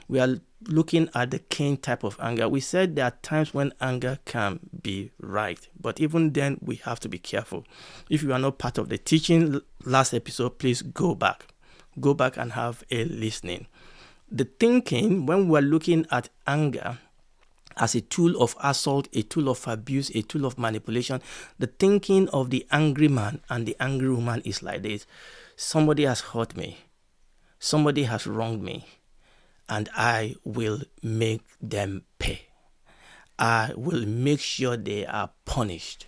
we are looking at the Cain type of anger. We said there are times when anger can be right, but even then we have to be careful. If you are not part of the teaching last episode, please go back and have a listening. The thinking when we're looking at anger as a tool of assault, a tool of abuse, a tool of manipulation, the thinking of the angry man and the angry woman is like this: somebody has hurt me, somebody has wronged me, and I will make them pay. I will make sure they are punished.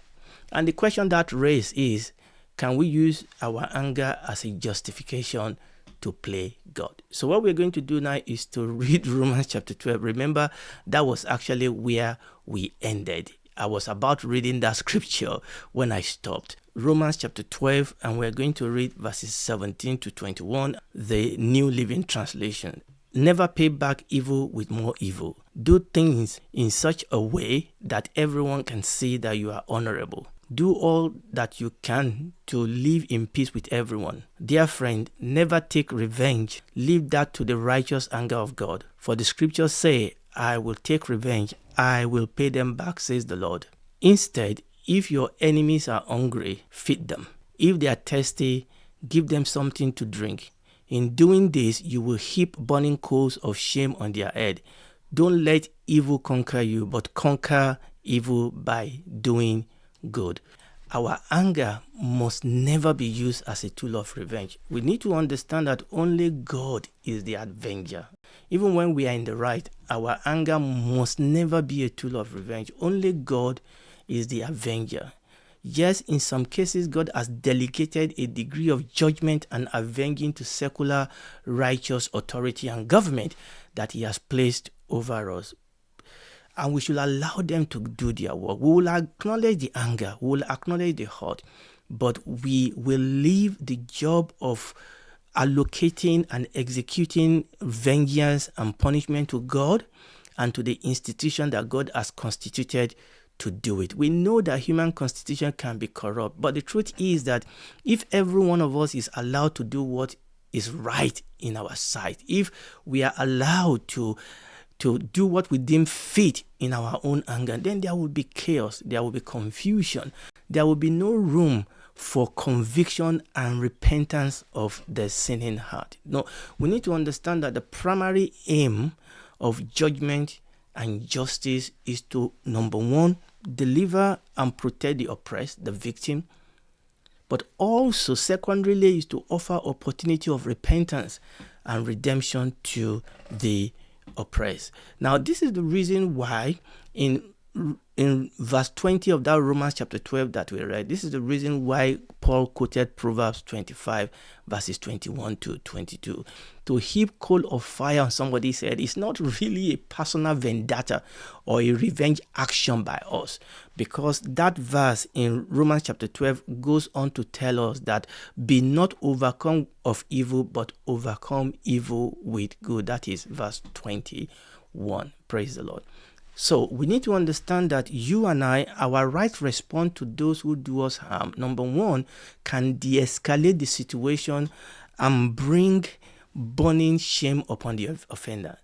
And the question that raised is, can we use our anger as a justification to play God? So what we're going to do now is to read Romans chapter 12. Remember, that was actually where we ended. I was about reading that scripture when I stopped. Romans chapter 12, and we're going to read verses 17 to 21, the New Living Translation. Never pay back evil with more evil. Do things in such a way that everyone can see that you are honorable. Do all that you can to live in peace with everyone. Dear friend, never take revenge. Leave that to the righteous anger of God. For the scriptures say, I will take revenge. I will pay them back, says the Lord. Instead, if your enemies are hungry, feed them. If they are thirsty, give them something to drink. In doing this, you will heap burning coals of shame on their head. Don't let evil conquer you, but conquer evil by doing good. Our anger must never be used as a tool of revenge. We need to understand that only God is the avenger. Even when we are in the right, our anger must never be a tool of revenge. Only God is the avenger. Yes, in some cases, God has delegated a degree of judgment and avenging to secular righteous authority and government that He has placed over us. And we should allow them to do their work. We will acknowledge the anger, we will acknowledge the hurt, but we will leave the job of allocating and executing vengeance and punishment to God and to the institution that God has constituted to do it. We know that human constitution can be corrupt, but the truth is that if every one of us is allowed to do what is right in our sight, if we are allowed to do what we deem fit in our own anger, then there will be chaos, there will be confusion, there will be no room for conviction and repentance of the sinning heart. No, we need to understand that the primary aim of judgment and justice is to, number one, deliver and protect the oppressed, the victim, but also secondarily is to offer opportunity of repentance and redemption to the oppressed. Now, this is the reason why in verse 20 of that Romans chapter 12 that we read, this is the reason why Paul quoted Proverbs 25 verses 21 to 22. To heap coal of fire on somebody's head is not really a personal vendetta or a revenge action by us, because that verse in Romans chapter 12 goes on to tell us that be not overcome of evil, but overcome evil with good. That is verse 21. Praise the Lord. So we need to understand that you and I, our right response to those who do us harm, number one, can de-escalate the situation and bring burning shame upon the offender.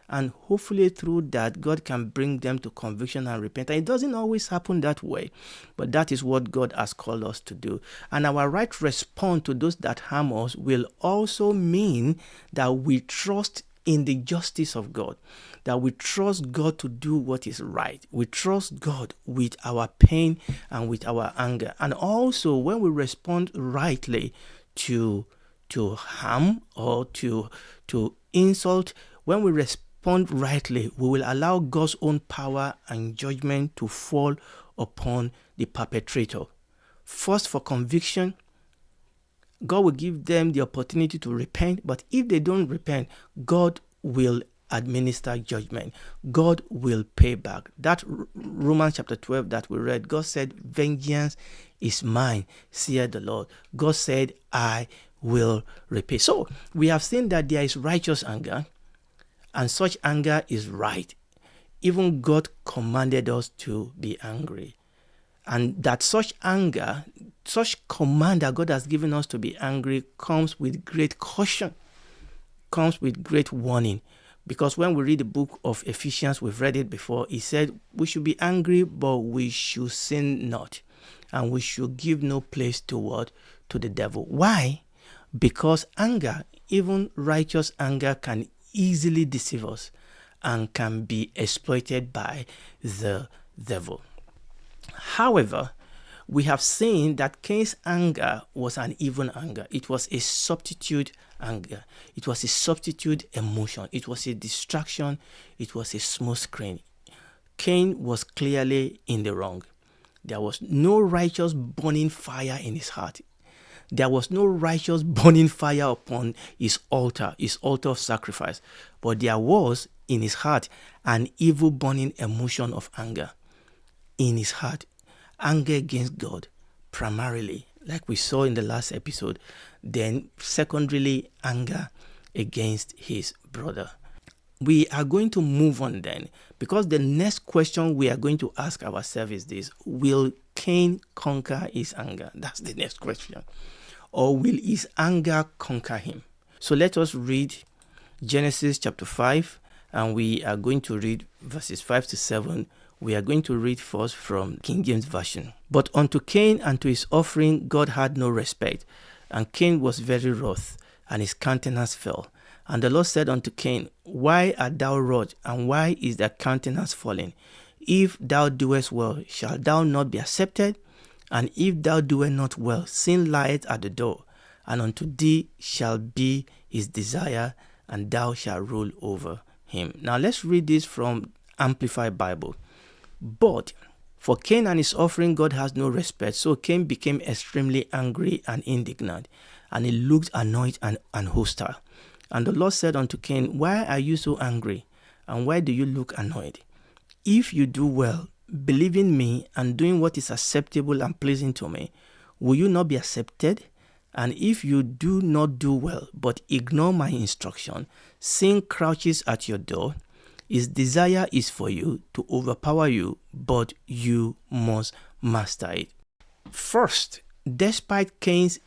And hopefully through that, God can bring them to conviction and repentance. It doesn't always happen that way, but that is what God has called us to do. And our right response to those that harm us will also mean that we trust in the justice of God, that we trust God to do what is right. We trust God with our pain and with our anger. And also when we respond rightly to harm or to insult, when we respond rightly, we will allow God's own power and judgment to fall upon the perpetrator. First, for conviction, God will give them the opportunity to repent, but if they don't repent, God will administer judgment. God will pay back. That Romans chapter 12 that we read, God said, vengeance is mine, saith the Lord. God said, I will repay. So we have seen that there is righteous anger, and such anger is right. Even God commanded us to be angry. And that such anger, such command that God has given us to be angry comes with great caution, comes with great warning. Because when we read the book of Ephesians, we've read it before, he said we should be angry, but we should sin not. And we should give no place to what? To the devil. Why? Because anger, even righteous anger, can easily deceive us and can be exploited by the devil. However, we have seen that Cain's anger was an even anger. It was a substitute anger. It was a substitute emotion. It was a distraction. It was a smoke screen. Cain was clearly in the wrong. There was no righteous burning fire in his heart. There was no righteous burning fire upon his altar of sacrifice. But there was in his heart an evil burning emotion of anger. In his heart, anger against God, primarily, like we saw in the last episode. Then, secondarily, anger against his brother. We are going to move on then, because the next question we are going to ask ourselves is this: will Cain conquer his anger? That's the next question. Or will his anger conquer him? So let us read Genesis chapter 5, and we are going to read verses 5 to 7. We are going to read first from King James Version. But unto Cain and to his offering God had no respect, and Cain was very wroth, and his countenance fell. And the Lord said unto Cain, why art thou wroth, and why is thy countenance fallen? If thou doest well, shalt thou not be accepted? And if thou doest not well, sin lieth at the door, and unto thee shall be his desire, and thou shalt rule over him. Now let's read this from Amplified Bible. But for Cain and his offering God has no respect. So Cain became extremely angry and indignant, and he looked annoyed and hostile. And the Lord said unto Cain, why are you so angry, and why do you look annoyed? If you do well, believing me and doing what is acceptable and pleasing to me, will you not be accepted? And if you do not do well, but ignore my instruction, sin crouches at your door. His desire is for you to overpower you, but you must master it. First, despite Cain's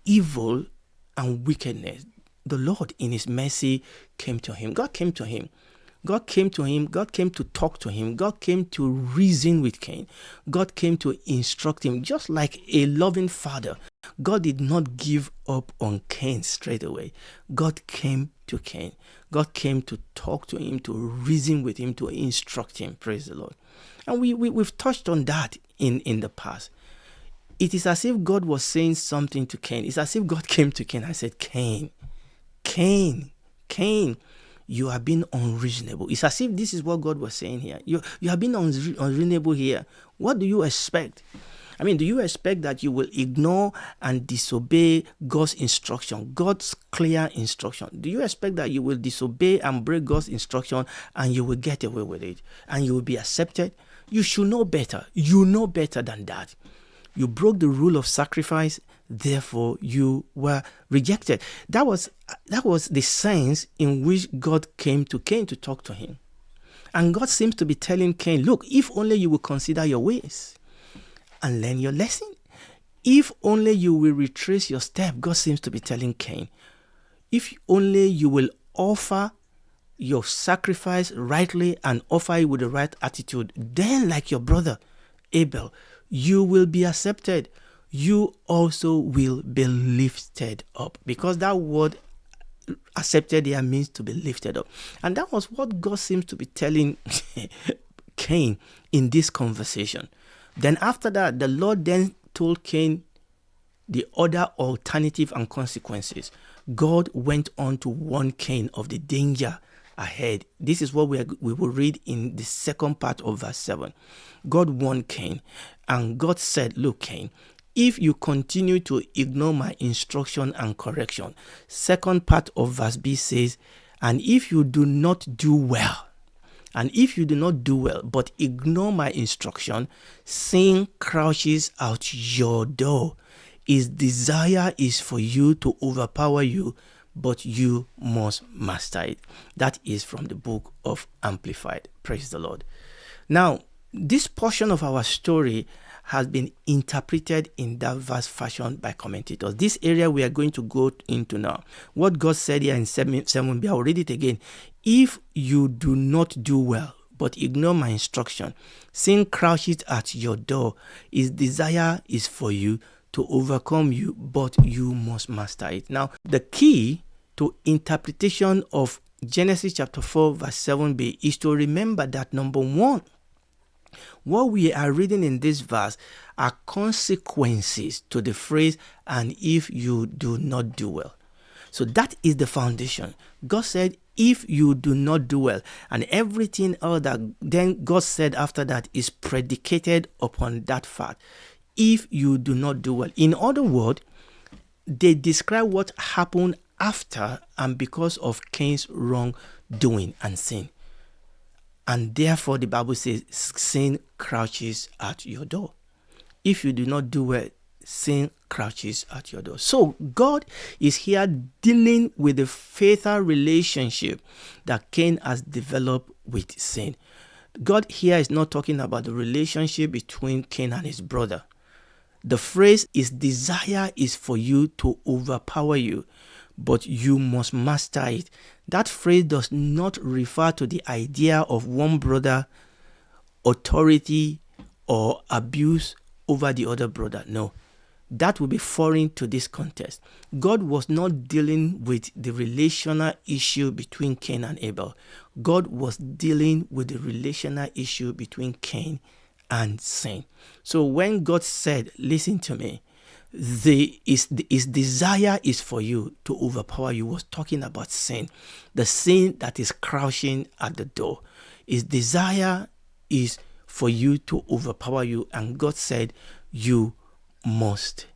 evil and wickedness, the Lord in his mercy came to him. God came to him. God came to him. God came to talk to him. God came to reason with Cain. God came to instruct him. Just like a loving father, God did not give up on Cain straight away. God came to Cain. God came to talk to him, to reason with him, to instruct him. Praise the Lord. And we've touched on that in the past. It is as if God was saying something to Cain. It's as if God came to Cain and said, Cain, you have been unreasonable. It's as if this is what God was saying here. You have been unreasonable here. What do you expect? I mean, do you expect that you will ignore and disobey God's instruction, God's clear instruction? Do you expect that you will disobey and break God's instruction and you will get away with it and you will be accepted? You should know better. You know better than that. You broke the rule of sacrifice, therefore you were rejected. That was the sense in which God came to Cain to talk to him. And God seems to be telling Cain, look, if only you will consider your ways and learn your lesson. If only you will retrace your step, God seems to be telling Cain. If only you will offer your sacrifice rightly and offer it with the right attitude, then like your brother Abel, you will be accepted. You also will be lifted up. Because that word accepted here means to be lifted up. And that was what God seems to be telling Cain in this conversation. Then after that, the Lord then told Cain the other alternative and consequences. God went on to warn Cain of the danger ahead. This is what we will read in the second part of verse 7. God warned Cain, and God said, look, Cain, if you continue to ignore my instruction and correction, second part of verse B says, and if you do not do well, but ignore my instruction, sin crouches out your door. His desire is for you to overpower you, but you must master it. That is from the book of Amplified. Praise the Lord. Now, this portion of our story has been interpreted in diverse fashion by commentators. This area we are going to go into now. What God said here in 7b, I'll read it again. If you do not do well, but ignore my instruction, sin crouches at your door. His desire is for you to overcome you, but you must master it. Now, the key to interpretation of Genesis chapter 4 verse 7b is to remember that, number one, what we are reading in this verse are consequences to the phrase, and if you do not do well. So that is the foundation. God said, if you do not do well, and everything else that then God said after that is predicated upon that fact. If you do not do well. In other words, they describe what happened after and because of Cain's wrongdoing and sin. And therefore, the Bible says, sin crouches at your door. If you do not do well, sin crouches at your door. So God is here dealing with the fatal relationship that Cain has developed with sin. God here is not talking about the relationship between Cain and his brother. The phrase, his desire is for you to overpower you, but you must master it. That phrase does not refer to the idea of one brother authority or abuse over the other brother. No, that will be foreign to this context. God was not dealing with the relational issue between Cain and Abel. God was dealing with the relational issue between Cain and sin. So when God said, listen to me, his desire is for you to overpower you, was talking about sin, the sin that is crouching at the door. His desire is for you to overpower you, and God said you must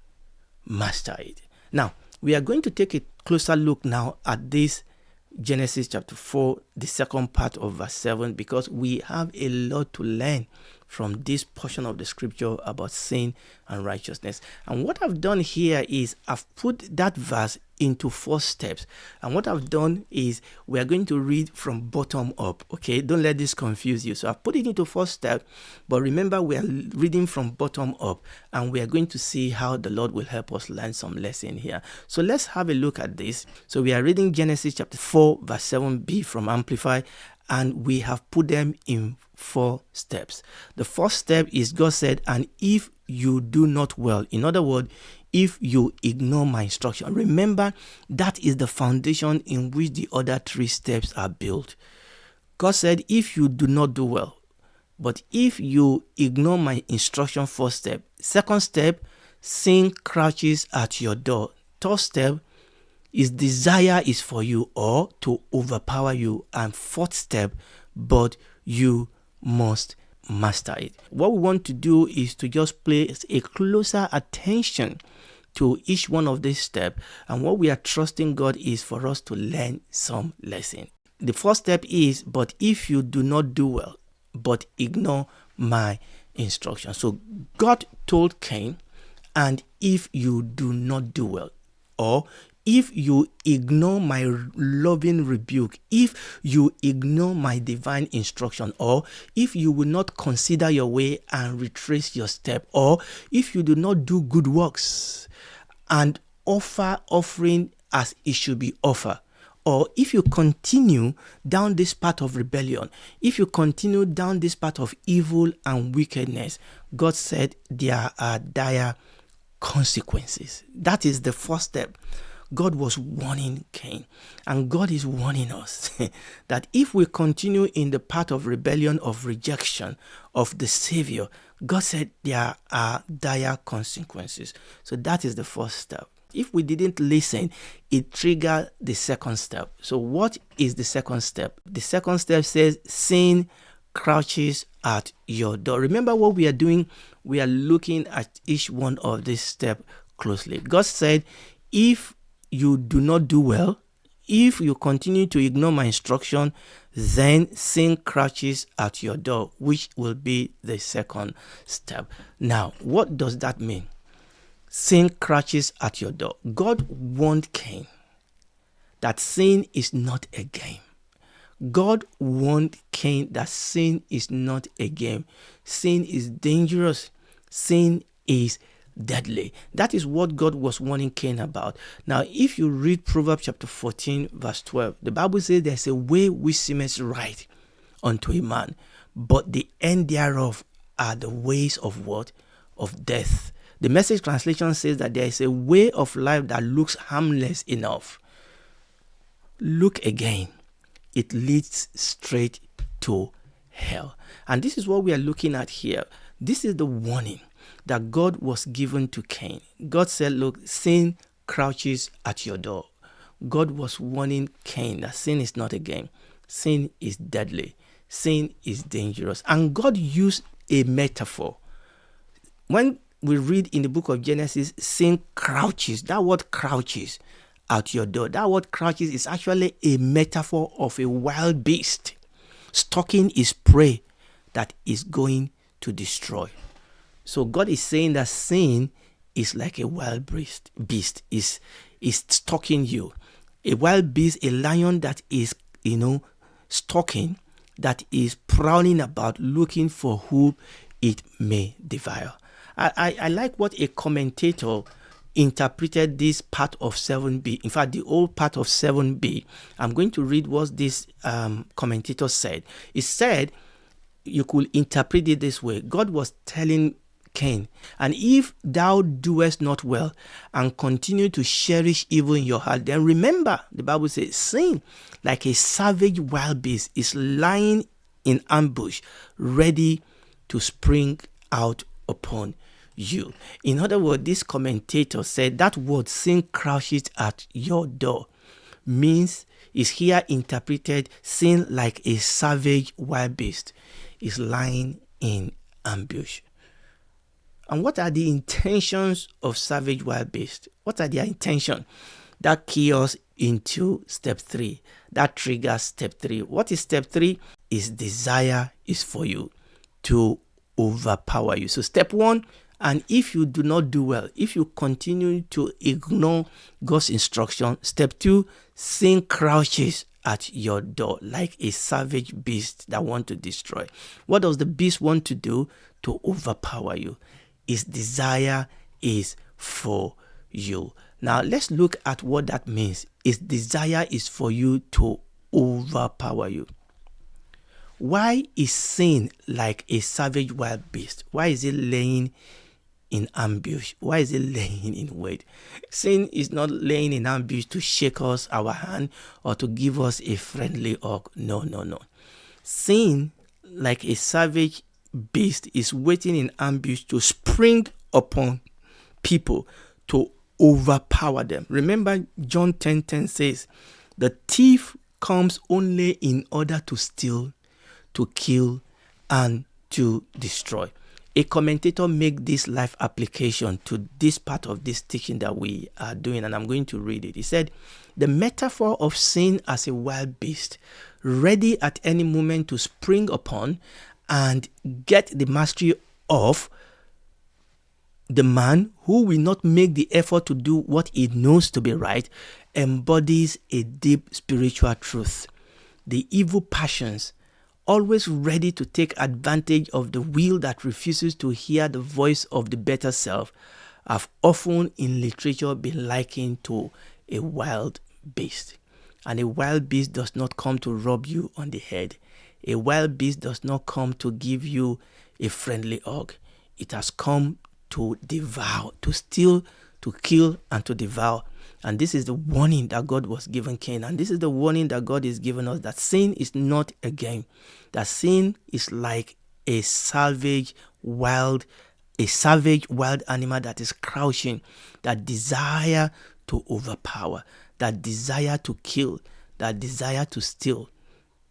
master it. Now, we are going to take a closer look now at this Genesis chapter 4, the second part of verse 7, because we have a lot to learn from this portion of the scripture about sin and righteousness. And what I've done here is I've put that verse into 4 steps. And what I've done is we are going to read from bottom up. Okay, don't let this confuse you. So I've put it into 4 steps, but remember we are reading from bottom up, and we are going to see how the Lord will help us learn some lesson here. So let's have a look at this. So we are reading Genesis chapter 4 verse 7b from Amplify, and we have put them in 4 steps. The first step is God said, and if you do not well, in other words, if you ignore my instruction. Remember, that is the foundation in which the other 3 steps are built. God said, if you do not do well, but if you ignore my instruction, first step. Second step, sin crouches at your door. Third step, his desire is for you or to overpower you. And fourth step, but you must master it. What we want to do is to just place a closer attention to each one of these steps, and what we are trusting God is for us to learn some lesson. The first step is, but if you do not do well, but ignore my instruction. So God told Cain, and if you do not do well, or if you ignore my loving rebuke, if you ignore my divine instruction, or if you will not consider your way and retrace your step, or if you do not do good works and offer offering as it should be offered, or if you continue down this path of rebellion, if you continue down this path of evil and wickedness, God said there are dire consequences. That is the first step. God was warning Cain, and God is warning us that if we continue in the path of rebellion, of rejection of the Savior, God said there are dire consequences. So that is the first step. If we didn't listen, it triggered the second step. So what is the second step? The second step says sin crouches at your door. Remember what we are doing? We are looking at each one of these steps closely. God said, if you do not do well, if you continue to ignore my instruction, then sin crouches at your door, which will be the second step. Now, what does that mean? Sin crouches at your door. God warned Cain that sin is not a game. God warned Cain that sin is not a game. Sin is dangerous. Sin is deadly. That is what God was warning Cain about. Now, if you read Proverbs chapter 14, verse 12, the Bible says there's a way which seemeth right unto a man, but the end thereof are the ways of what? Of death. The Message translation says that there is a way of life that looks harmless enough. Look again. It leads straight to hell. And this is what we are looking at here. This is the warning that God was given to Cain. God said, look, sin crouches at your door. God was warning Cain that sin is not a game. Sin is deadly. Sin is dangerous. And God used a metaphor. When we read in the book of Genesis, sin crouches. That word crouches at your door. That word crouches is actually a metaphor of a wild beast stalking his prey that is going to destroy. So God is saying that sin is like a wild beast, is stalking you. A wild beast, a lion that is, stalking, that is prowling about looking for who it may devour. I like what a commentator interpreted this part of 7b. In fact, the old part of 7b. I'm going to read what this commentator said. He said, you could interpret it this way. God was telling Cain, and if thou doest not well and continue to cherish evil in your heart, then remember, the Bible says, sin, like a savage wild beast, is lying in ambush, ready to spring out upon you. In other words, this commentator said that word sin crouches at your door means, is here interpreted, sin like a savage wild beast is lying in ambush. And what are the intentions of savage wild beast? What are their intentions? That key us into step 3. That triggers step 3. What is step 3? His desire is for you to overpower you. So step 1, and if you do not do well, if you continue to ignore God's instruction, step 2, sin crouches at your door like a savage beast that wants to destroy. What does the beast want to do? To overpower you. His desire is for you. Now let's look at what that means. His desire is for you to overpower you. Why is sin like a savage wild beast? Why is it laying in ambush? Why is it laying in wait? Sin is not laying in ambush to shake us our hand or to give us a friendly hug. No. Sin, like a savage beast, is waiting in ambush to spring upon people, to overpower them. Remember, John 10:10 says, the thief comes only in order to steal, to kill, and to destroy. A commentator make this life application to this part of this teaching that we are doing, and I'm going to read it. He said, the metaphor of sin as a wild beast, ready at any moment to spring upon and get the mastery of the man who will not make the effort to do what he knows to be right, embodies a deep spiritual truth. The evil passions, always ready to take advantage of the will that refuses to hear the voice of the better self, have often in literature been likened to a wild beast. And a wild beast does not come to rub you on the head. A wild beast does not come to give you a friendly hug. It has come to devour, to steal, to kill, and to devour. And this is the warning that God was giving Cain. And this is the warning that God is giving us, that sin is not a game. That sin is like a savage wild animal that is crouching, that desire to overpower, that desire to kill, that desire to steal,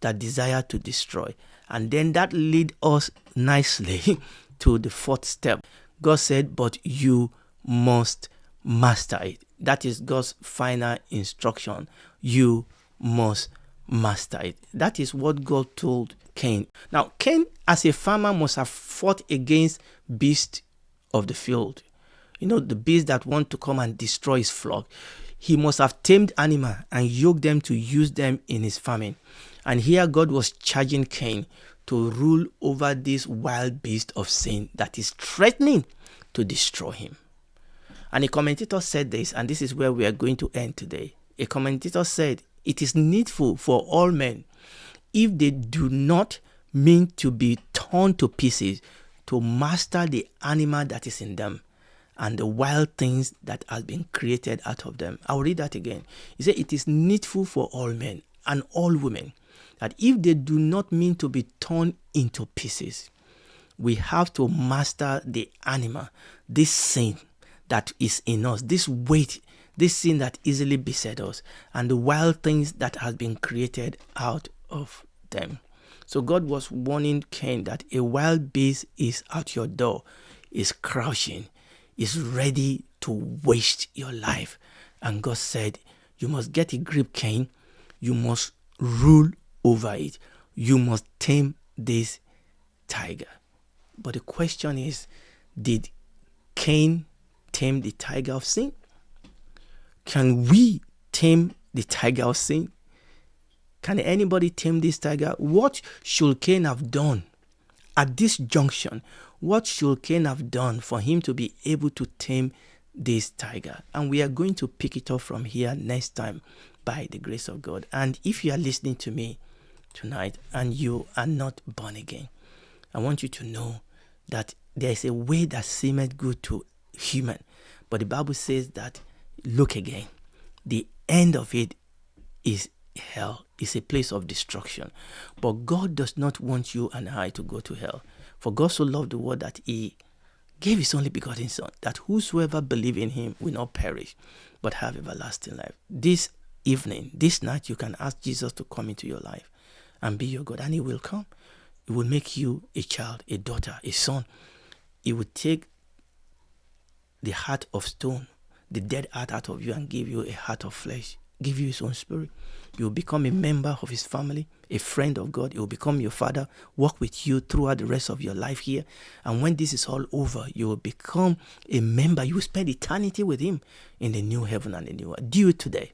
that desire to destroy. And then that leads us nicely to the 4th step. God said, but you must master it. That is God's final instruction. You must master it. That is what God told Cain. Now, Cain, as a farmer, must have fought against beasts of the field. The beasts that want to come and destroy his flock. He must have tamed animals and yoked them to use them in his farming. And here God was charging Cain to rule over this wild beast of sin that is threatening to destroy him. And a commentator said this, and this is where we are going to end today. A commentator said, it is needful for all men, if they do not mean to be torn to pieces, to master the animal that is in them and the wild things that has been created out of them. I'll read that again. He said, it is needful for all men and all women that if they do not mean to be torn into pieces, we have to master the animal, this sin that is in us, this weight, this sin that easily besets us, and the wild things that has been created out of them. So God was warning Cain that a wild beast is at your door, is crouching, is ready to waste your life. And God said, you must get a grip, Cain. You must rule over it. You must tame this tiger. But the question is, did Cain tame the tiger of sin? Can we tame the tiger of sin? Can anybody tame this tiger? What should Cain have done at this junction? What should Cain have done for him to be able to tame this tiger? And we are going to pick it up from here next time by the grace of God. And if you are listening to me tonight and you are not born again, I want you to know that there is a way that seemeth good to human. But the Bible says that, look again, the end of it is hell, is a place of destruction. But God does not want you and I to go to hell. For God so loved the world that he gave his only begotten Son, that whosoever believe in him will not perish, but have everlasting life. This evening, this night, you can ask Jesus to come into your life and be your God, and he will come. He will make you a child, a daughter, a son. He will take the heart of stone, the dead heart out of you, and give you a heart of flesh, give you his own spirit. You will become a member of his family, a friend of God. He will become your father, walk with you throughout the rest of your life here. And when this is all over, you will become a member. You will spend eternity with him in the new heaven and the new earth. Do it today.